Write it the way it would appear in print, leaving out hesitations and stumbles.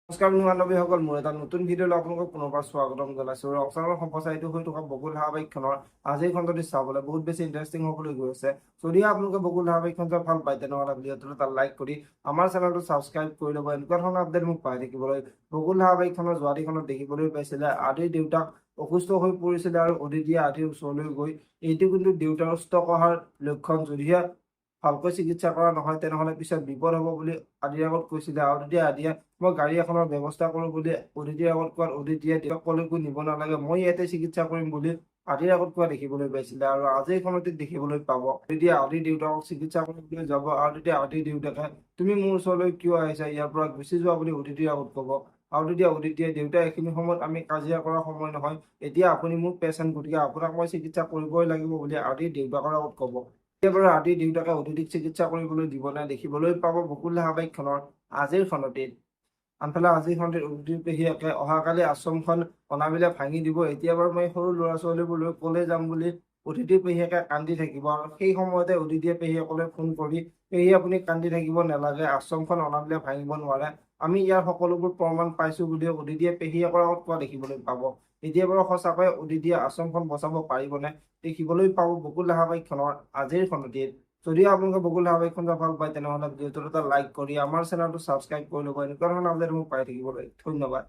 নমস্কাৰ মহানবীসকল, মোৰ এটা নতুন ভিডিঅ'লৈ আপোনালোকক পুনৰবাৰ স্বাগতম জনাইছোঁ। ৰক্সালৰ সম্প্ৰচাৰিত হৈ থকা বকুল ধাৰাবাহিকখনৰ আজিৰ খণ্ডটি চাবলৈ বহুত বেছি ইণ্টাৰেষ্টিং হ'বলৈ গৈ আছে। যদি আপোনালোকে বকুল ধাৰাবাহিকখন চাই ভাল পায় তেনেহ'লে ভিডিঅ'টো এটা লাইক কৰি আমাৰ চেনেলটো ছাবস্ক্ৰাইব কৰি ল'ব। এনেকুৱা ধৰণৰ আপডেট মোক পাই থাকিবলৈ। বকুল ধাৰাবাহিকখনৰ যোৱাদিখনত দেখিবলৈ পাইছিলে আদিৰ দেউতাক অসুস্থ হৈ পৰিছিলে আৰু অদিতিয়ে আদিৰ ওচৰলৈ গৈ এইটো কিন্তু দেউতাৰ সুস্থ অহাৰ লক্ষণ, যদিহে ভালকৈ চিকিৎসা কৰা নহয় তেনেহ'লে পিছত বিপদ হ'ব বুলি আদিৰ আগত কৈছিলে। আৰু তেতিয়া আদিয়ে মই গাড়ী এখনৰ ব্যৱস্থা কৰোঁ বুলি অদিতিৰ আগত কোৱাত অদিতিয়ে দেউতাক কলৈকো নিব নালাগে, মই ইয়াতে চিকিৎসা কৰিম বুলি আদিৰ আগত কোৱা দেখিবলৈ পাইছিলে। আৰু আজিৰ খনতে দেখিবলৈ পাব তেতিয়া আদিৰ দেউতাকক চিকিৎসা কৰিবলৈ যাব আৰু তেতিয়া আদিৰ দেউতাকে তুমি মোৰ ওচৰলৈ কিয় আহিছা, ইয়াৰ পৰা গুচি যোৱা বুলি অদিতিৰ আগত ক'ব। আৰু তেতিয়া অদিতিয়ে দেউতা এইখিনি সময়ত আমি কাজিয়া কৰাৰ সময় নহয়, এতিয়া আপুনি মোৰ পেচেণ্ট, গতিকে আপোনাক মই চিকিৎসা কৰিবই লাগিব বুলি আদিৰ দেউতাকৰ আগত ক'ব। একেবাৰে আদিৰ দেউতাকে অদিতিক চিকিৎসা কৰিবলৈ দিব নাই দেখিবলৈ পাব বকুল ধাৰাবাহিকখনৰ আজিৰ খনতে। আনফালে আজিৰ খণ্ডত অদিতিৰ পেহীয়েকে অহাকালি আশ্ৰমখন অনাবিলে ভাঙি দিব, এতিয়া বাৰু মই সৰু ল'ৰা ছোৱালীবোৰলৈ ক'লৈ যাম বুলি অদিতিৰ পেহীয়েকে কান্দি থাকিব। আৰু সেই সময়তে অদিতিয়ে পেহীয়েকলৈ ফোন কৰি পেহী আপুনি কান্দি থাকিব নালাগে, আশ্ৰমখন অনাবিলে ভাঙিব নোৱাৰে, আমি ইয়াৰ সকলোবোৰ প্ৰমাণ পাইছোঁ বুলি অদিতিয়ে পেহীয়েকৰ আগত কোৱা দেখিবলৈ পাব। এতিয়া বাৰু সঁচাকৈ অদিতিয়ে আশ্ৰমখন বচাব পাৰিবনে দেখিবলৈ পাব বকুল ধাৰাবাহিকখনৰ আজিৰ খণ্ডটিত। যদি আপোনালোকে বকুল ধাৰাবাহিকখন ভাল পায় তেনেহ'লে ভিডিঅ'টো এটা লাইক কৰি আমাৰ চেনেলটো ছাবস্ক্ৰাইব কৰি ল'ব। এনেকুৱা ধৰণৰ আপডেট মোক পাই থাকিবলৈ ধন্যবাদ।